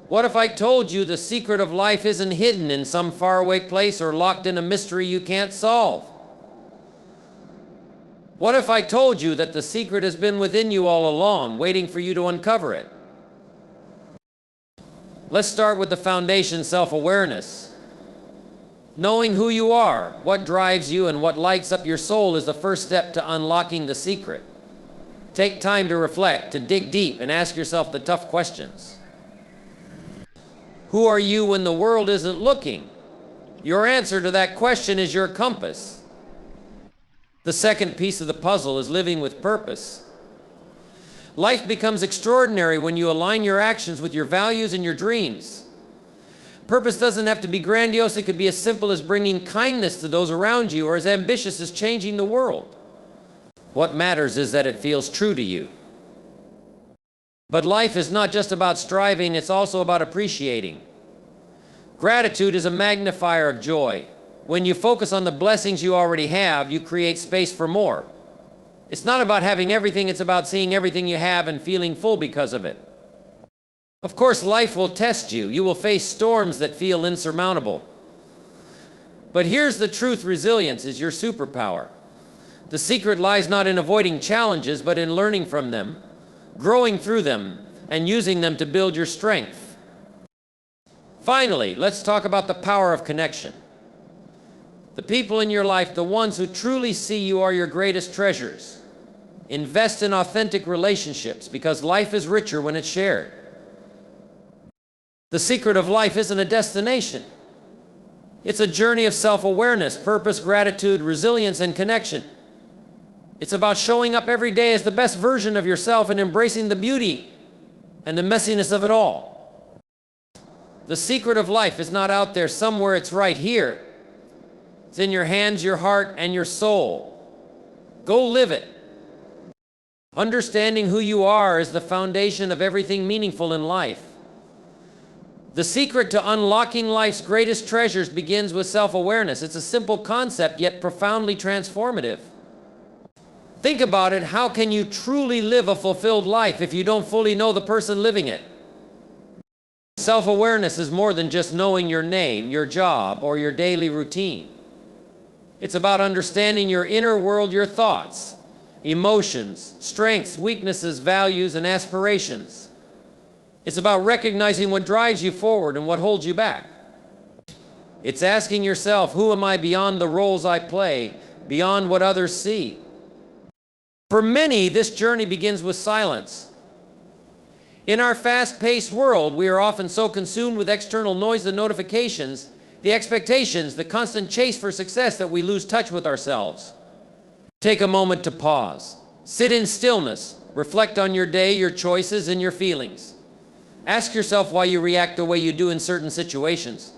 What if I told you the secret of life isn't hidden in some faraway place or locked in a mystery you can't solve? What if I told you that the secret has been within you all along, waiting for you to uncover it? Let's start with the foundation, self-awareness. Knowing who you are, what drives you, and what lights up your soul is the first step to unlocking the secret. Take time to reflect, to dig deep, and ask yourself the tough questions. Who are you when the world isn't looking? Your answer to that question is your compass. The second piece of the puzzle is living with purpose. Life becomes extraordinary when you align your actions with your values and your dreams. Purpose doesn't have to be grandiose. It could be as simple as bringing kindness to those around you or as ambitious as changing the world. What matters is that it feels true to you. But life is not just about striving, it's also about appreciating. Gratitude is a magnifier of joy. When you focus on the blessings you already have, you create space for more. It's not about having everything, it's about seeing everything you have and feeling full because of it. Of course, life will test you. You will face storms that feel insurmountable. But here's the truth: resilience is your superpower. The secret lies not in avoiding challenges, but in learning from them, growing through them, and using them to build your strength. Finally, let's talk about the power of connection. The people in your life, the ones who truly see you, are your greatest treasures. Invest in authentic relationships because life is richer when it's shared. The secret of life isn't a destination. It's a journey of self-awareness, purpose, gratitude, resilience, and connection. It's about showing up every day as the best version of yourself and embracing the beauty and the messiness of it all. The secret of life is not out there somewhere, it's right here. It's in your hands, your heart, and your soul. Go live it. Understanding who you are is the foundation of everything meaningful in life. The secret to unlocking life's greatest treasures begins with self-awareness. It's a simple concept, yet profoundly transformative. Think about it. How can you truly live a fulfilled life if you don't fully know the person living it? Self-awareness is more than just knowing your name, your job, or your daily routine. It's about understanding your inner world, your thoughts, emotions, strengths, weaknesses, values, and aspirations. It's about recognizing what drives you forward and what holds you back. It's asking yourself, who am I beyond the roles I play, beyond what others see? For many, this journey begins with silence. In our fast-paced world, we are often so consumed with external noise and notifications, the expectations, the constant chase for success, that we lose touch with ourselves. Take a moment to pause. Sit in stillness. Reflect on your day, your choices, and your feelings. Ask yourself why you react the way you do in certain situations.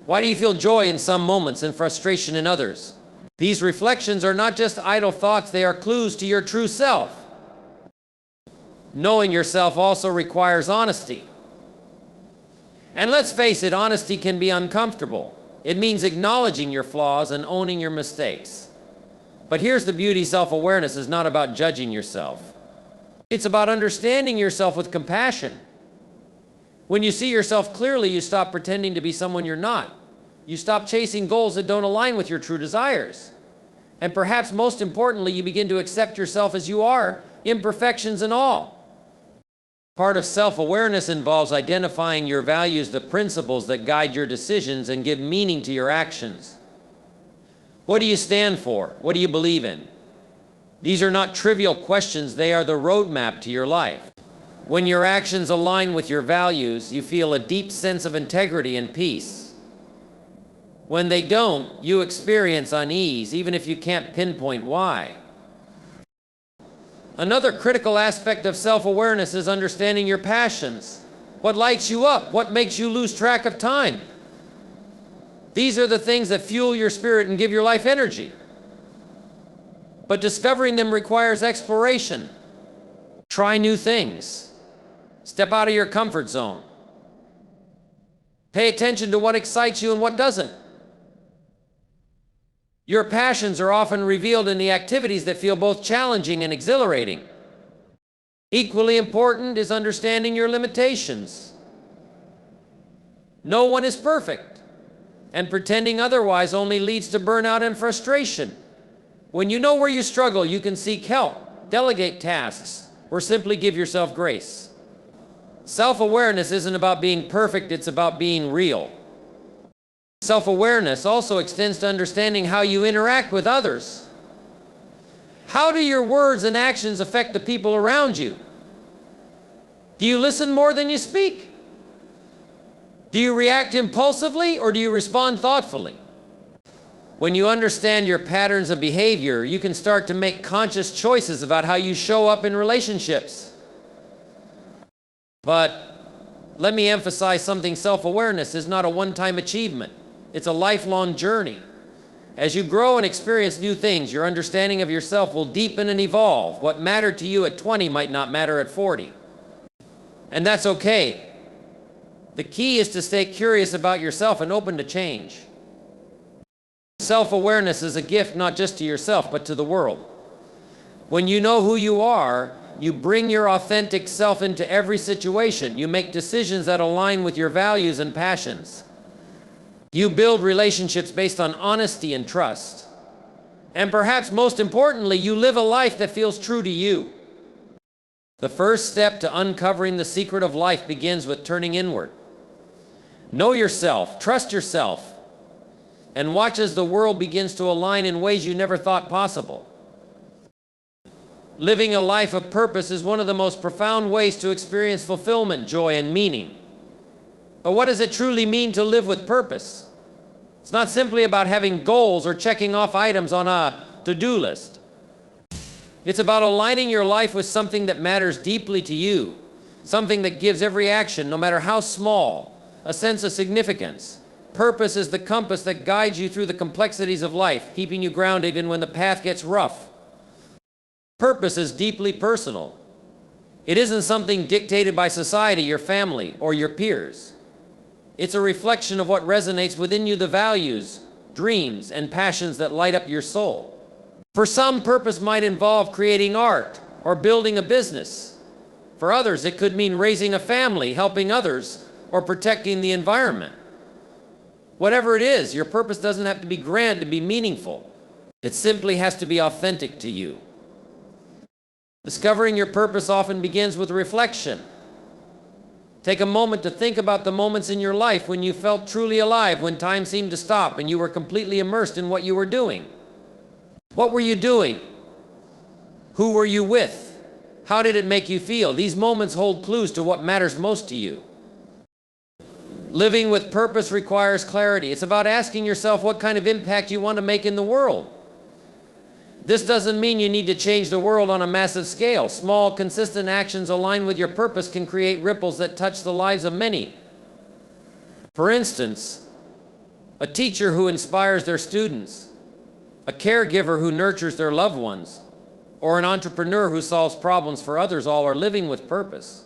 Why do you feel joy in some moments and frustration in others? These reflections are not just idle thoughts, they are clues to your true self. Knowing yourself also requires honesty. And let's face it, honesty can be uncomfortable. It means acknowledging your flaws and owning your mistakes. But here's the beauty: self-awareness is not about judging yourself. It's about understanding yourself with compassion. When you see yourself clearly, you stop pretending to be someone you're not. You stop chasing goals that don't align with your true desires. And perhaps most importantly, you begin to accept yourself as you are, imperfections and all. Part of self-awareness involves identifying your values, the principles that guide your decisions and give meaning to your actions. What do you stand for? What do you believe in? These are not trivial questions, they are the roadmap to your life. When your actions align with your values, you feel a deep sense of integrity and peace. When they don't, you experience unease, even if you can't pinpoint why. Another critical aspect of self-awareness is understanding your passions. What lights you up? What makes you lose track of time? These are the things that fuel your spirit and give your life energy. But discovering them requires exploration. Try new things. Step out of your comfort zone. Pay attention to what excites you and what doesn't. Your passions are often revealed in the activities that feel both challenging and exhilarating. Equally important is understanding your limitations. No one is perfect, and pretending otherwise only leads to burnout and frustration. When you know where you struggle, you can seek help, delegate tasks, or simply give yourself grace. Self-awareness isn't about being perfect, it's about being real. Self-awareness also extends to understanding how you interact with others. How do your words and actions affect the people around you? Do you listen more than you speak? Do you react impulsively or do you respond thoughtfully? When you understand your patterns of behavior, you can start to make conscious choices about how you show up in relationships. But let me emphasize something: self-awareness is not a one-time achievement. It's a lifelong journey. As you grow and experience new things, your understanding of yourself will deepen and evolve. What mattered to you at 20 might not matter at 40. And that's okay. The key is to stay curious about yourself and open to change. Self-awareness is a gift not just to yourself, but to the world. When you know who you are, you bring your authentic self into every situation. You make decisions that align with your values and passions. You build relationships based on honesty and trust. And perhaps most importantly, you live a life that feels true to you. The first step to uncovering the secret of life begins with turning inward. Know yourself, trust yourself, and watch as the world begins to align in ways you never thought possible. Living a life of purpose is one of the most profound ways to experience fulfillment, joy, and meaning. But what does it truly mean to live with purpose? It's not simply about having goals or checking off items on a to-do list. It's about aligning your life with something that matters deeply to you, something that gives every action, no matter how small, a sense of significance. Purpose is the compass that guides you through the complexities of life, keeping you grounded even when the path gets rough. Purpose is deeply personal. It isn't something dictated by society, your family, or your peers. It's a reflection of what resonates within you, the values, dreams, and passions that light up your soul. For some, purpose might involve creating art or building a business. For others, it could mean raising a family, helping others, or protecting the environment. Whatever it is, your purpose doesn't have to be grand to be meaningful. It simply has to be authentic to you. Discovering your purpose often begins with reflection. Take a moment to think about the moments in your life when you felt truly alive, when time seemed to stop and you were completely immersed in what you were doing. What were you doing? Who were you with? How did it make you feel? These moments hold clues to what matters most to you. Living with purpose requires clarity. It's about asking yourself what kind of impact you want to make in the world. This doesn't mean you need to change the world on a massive scale. Small, consistent actions aligned with your purpose can create ripples that touch the lives of many. For instance, a teacher who inspires their students, a caregiver who nurtures their loved ones, or an entrepreneur who solves problems for others, all are living with purpose.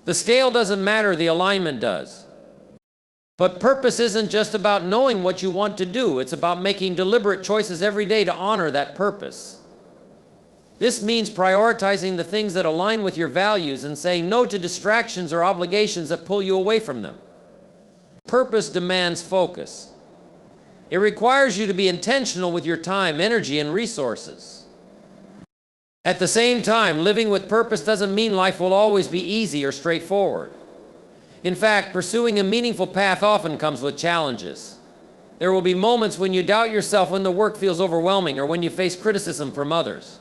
The scale doesn't matter, the alignment does. But purpose isn't just about knowing what you want to do. It's about making deliberate choices every day to honor that purpose. This means prioritizing the things that align with your values and saying no to distractions or obligations that pull you away from them. Purpose demands focus. It requires you to be intentional with your time, energy, and resources. At the same time, living with purpose doesn't mean life will always be easy or straightforward. In fact, pursuing a meaningful path often comes with challenges. There will be moments when you doubt yourself, when the work feels overwhelming, or when you face criticism from others.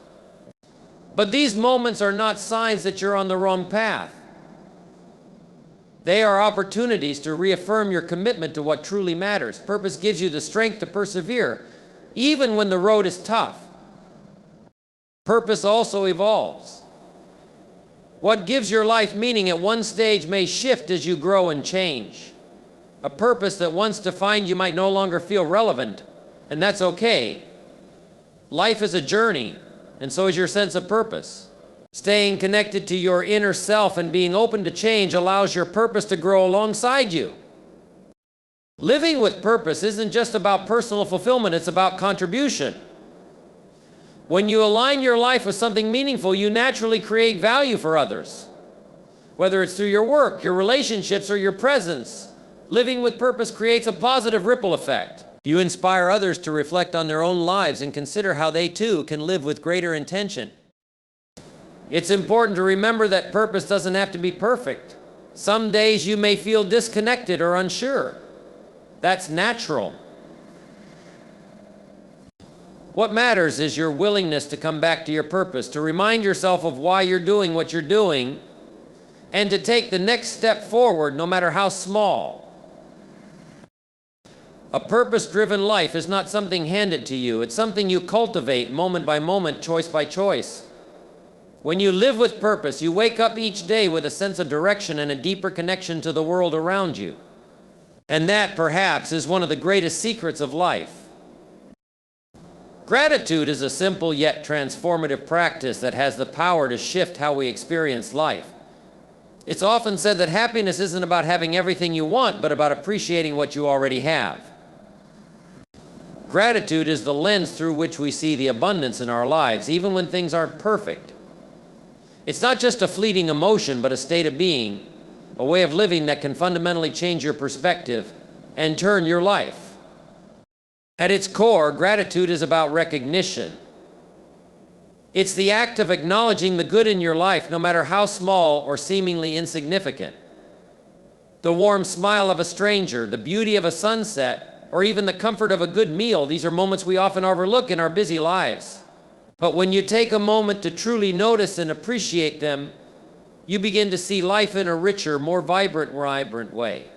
But these moments are not signs that you're on the wrong path. They are opportunities to reaffirm your commitment to what truly matters. Purpose gives you the strength to persevere, even when the road is tough. Purpose also evolves. What gives your life meaning at one stage may shift as you grow and change. A purpose that once defined you might no longer feel relevant, and that's okay. Life is a journey, and so is your sense of purpose. Staying connected to your inner self and being open to change allows your purpose to grow alongside you. Living with purpose isn't just about personal fulfillment, it's about contribution. When you align your life with something meaningful, you naturally create value for others. Whether it's through your work, your relationships, or your presence, Living with purpose creates a positive ripple effect. You inspire others to reflect on their own lives and consider how they too can live with greater intention. It's important to remember that purpose doesn't have to be perfect. Some days you may feel disconnected or unsure. That's natural. What matters is your willingness to come back to your purpose, to remind yourself of why you're doing what you're doing, and to take the next step forward, no matter how small. A purpose-driven life is not something handed to you. It's something you cultivate moment by moment, choice by choice. When you live with purpose, you wake up each day with a sense of direction and a deeper connection to the world around you. And that, perhaps, is one of the greatest secrets of life. Gratitude is a simple yet transformative practice that has the power to shift how we experience life. It's often said that happiness isn't about having everything you want, but about appreciating what you already have. Gratitude is the lens through which we see the abundance in our lives, even when things aren't perfect. It's not just a fleeting emotion, but a state of being, a way of living that can fundamentally change your perspective and turn your life. At its core, gratitude is about recognition. It's the act of acknowledging the good in your life, no matter how small or seemingly insignificant. The warm smile of a stranger, the beauty of a sunset, or even the comfort of a good meal, these are moments we often overlook in our busy lives. But when you take a moment to truly notice and appreciate them, you begin to see life in a richer, more vibrant way.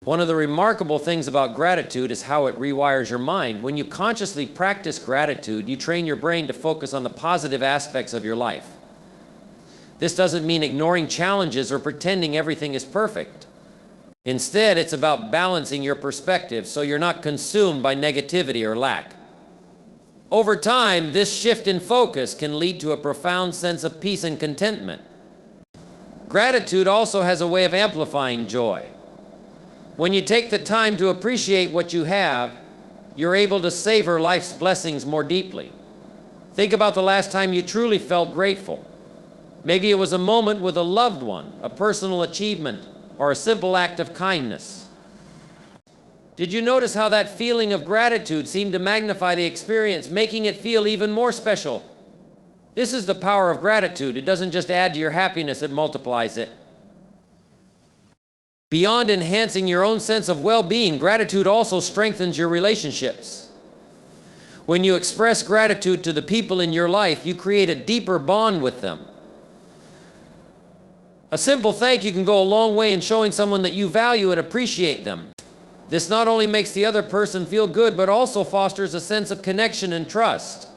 One of the remarkable things about gratitude is how it rewires your mind. When you consciously practice gratitude, you train your brain to focus on the positive aspects of your life. This doesn't mean ignoring challenges or pretending everything is perfect. Instead, it's about balancing your perspective so you're not consumed by negativity or lack. Over time, this shift in focus can lead to a profound sense of peace and contentment. Gratitude also has a way of amplifying joy. When you take the time to appreciate what you have, you're able to savor life's blessings more deeply. Think about the last time you truly felt grateful. Maybe it was a moment with a loved one, a personal achievement, or a simple act of kindness. Did you notice how that feeling of gratitude seemed to magnify the experience, making it feel even more special? This is the power of gratitude. It doesn't just add to your happiness, it multiplies it. Beyond enhancing your own sense of well-being, gratitude also strengthens your relationships. When you express gratitude to the people in your life, you create a deeper bond with them. A simple thank you can go a long way in showing someone that you value and appreciate them. This not only makes the other person feel good, but also fosters a sense of connection and trust.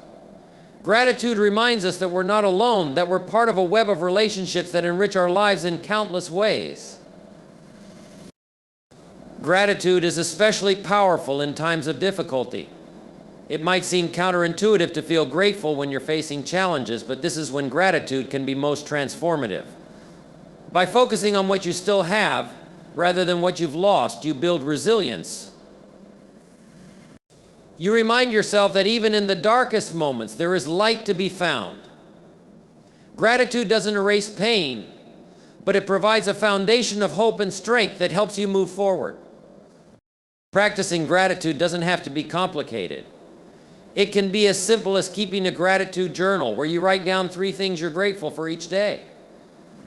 Gratitude reminds us that we're not alone, that we're part of a web of relationships that enrich our lives in countless ways. Gratitude is especially powerful in times of difficulty. It might seem counterintuitive to feel grateful when you're facing challenges, but this is when gratitude can be most transformative. By focusing on what you still have, rather than what you've lost, you build resilience. You remind yourself that even in the darkest moments, there is light to be found. Gratitude doesn't erase pain, but it provides a foundation of hope and strength that helps you move forward. Practicing gratitude doesn't have to be complicated. It can be as simple as keeping a gratitude journal where you write down 3 things you're grateful for each day.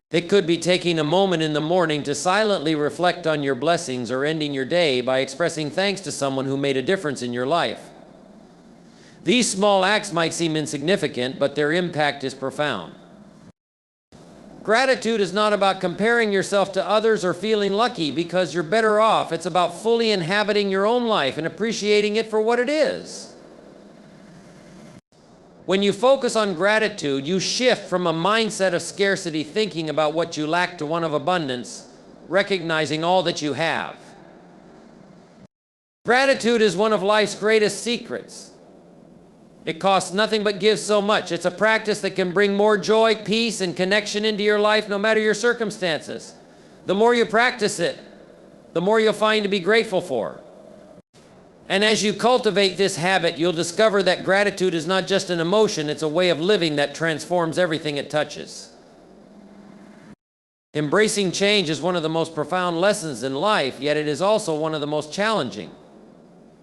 It could be taking a moment in the morning to silently reflect on your blessings, or ending your day by expressing thanks to someone who made a difference in your life. These small acts might seem insignificant, but their impact is profound. Gratitude is not about comparing yourself to others or feeling lucky because you're better off. It's about fully inhabiting your own life and appreciating it for what it is. When you focus on gratitude, you shift from a mindset of scarcity, thinking about what you lack, to one of abundance, recognizing all that you have. Gratitude is one of life's greatest secrets. It costs nothing but gives so much. It's a practice that can bring more joy, peace, and connection into your life no matter your circumstances. The more you practice it, the more you'll find to be grateful for. And as you cultivate this habit, you'll discover that gratitude is not just an emotion, it's a way of living that transforms everything it touches. Embracing change is one of the most profound lessons in life, yet it is also one of the most challenging.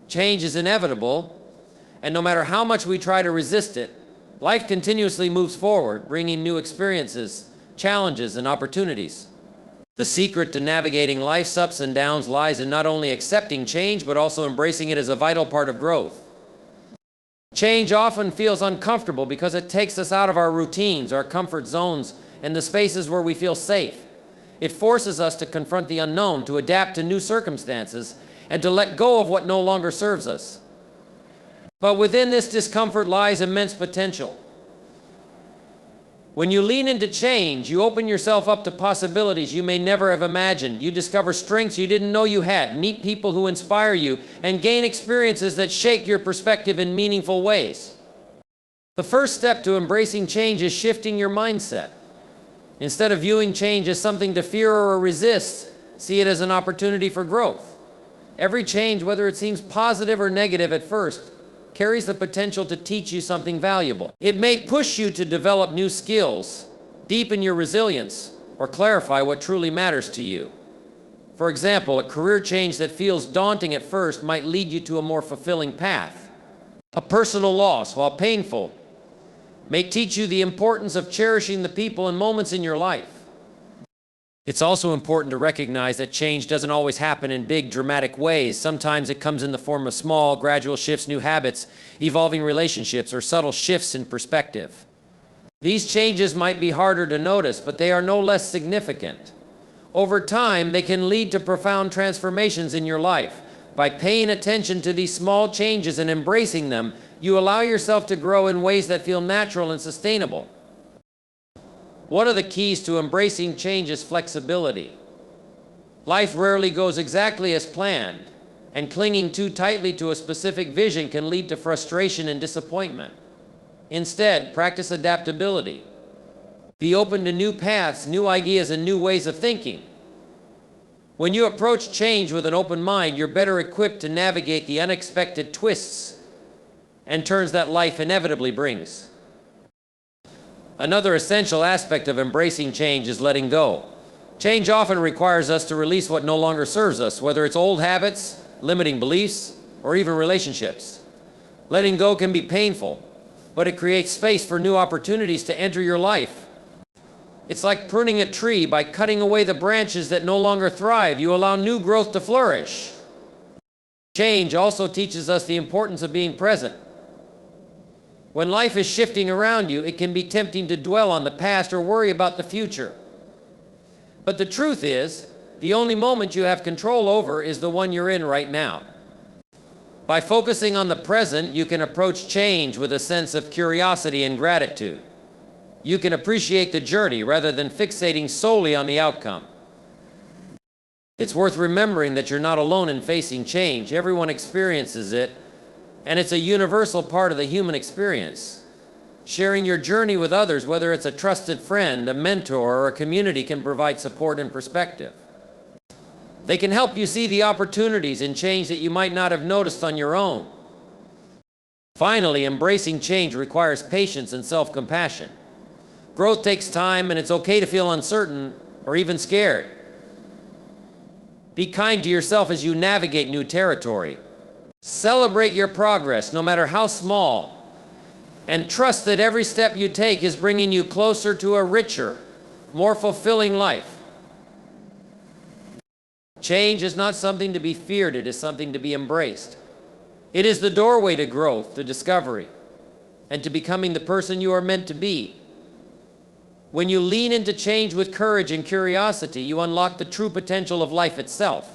Change is inevitable, and no matter how much we try to resist it, life continuously moves forward, bringing new experiences, challenges, and opportunities. The secret to navigating life's ups and downs lies in not only accepting change, but also embracing it as a vital part of growth. Change often feels uncomfortable because it takes us out of our routines, our comfort zones, and the spaces where we feel safe. It forces us to confront the unknown, to adapt to new circumstances, and to let go of what no longer serves us. But within this discomfort lies immense potential. When you lean into change, you open yourself up to possibilities you may never have imagined. You discover strengths you didn't know you had, meet people who inspire you, and gain experiences that shake your perspective in meaningful ways. The first step to embracing change is shifting your mindset. Instead of viewing change as something to fear or resist, see it as an opportunity for growth. Every change, whether it seems positive or negative at first, carries the potential to teach you something valuable. It may push you to develop new skills, deepen your resilience, or clarify what truly matters to you. For example, a career change that feels daunting at first might lead you to a more fulfilling path. A personal loss, while painful, may teach you the importance of cherishing the people and moments in your life. It's also important to recognize that change doesn't always happen in big, dramatic ways. Sometimes it comes in the form of small, gradual shifts, new habits, evolving relationships, or subtle shifts in perspective. These changes might be harder to notice, but they are no less significant. Over time, they can lead to profound transformations in your life. By paying attention to these small changes and embracing them, you allow yourself to grow in ways that feel natural and sustainable. One of the keys to embracing change is flexibility. Life rarely goes exactly as planned, and clinging too tightly to a specific vision can lead to frustration and disappointment. Instead, practice adaptability. Be open to new paths, new ideas, and new ways of thinking. When you approach change with an open mind, you're better equipped to navigate the unexpected twists and turns that life inevitably brings. Another essential aspect of embracing change is letting go. Change often requires us to release what no longer serves us, whether it's old habits, limiting beliefs, or even relationships. Letting go can be painful, but it creates space for new opportunities to enter your life. It's like pruning a tree. By cutting away the branches that no longer thrive, you allow new growth to flourish. Change also teaches us the importance of being present. When life is shifting around you, it can be tempting to dwell on the past or worry about the future. But the truth is, the only moment you have control over is the one you're in right now. By focusing on the present, you can approach change with a sense of curiosity and gratitude. You can appreciate the journey rather than fixating solely on the outcome. It's worth remembering that you're not alone in facing change. Everyone experiences it, and it's a universal part of the human experience. Sharing your journey with others, whether it's a trusted friend, a mentor, or a community, can provide support and perspective. They can help you see the opportunities in change that you might not have noticed on your own. Finally, embracing change requires patience and self-compassion. Growth takes time, and it's okay to feel uncertain or even scared. Be kind to yourself as you navigate new territory. Celebrate your progress, no matter how small, and trust that every step you take is bringing you closer to a richer, more fulfilling life. Change is not something to be feared, it is something to be embraced. It is the doorway to growth, to discovery, and to becoming the person you are meant to be. When you lean into change with courage and curiosity, you unlock the true potential of life itself.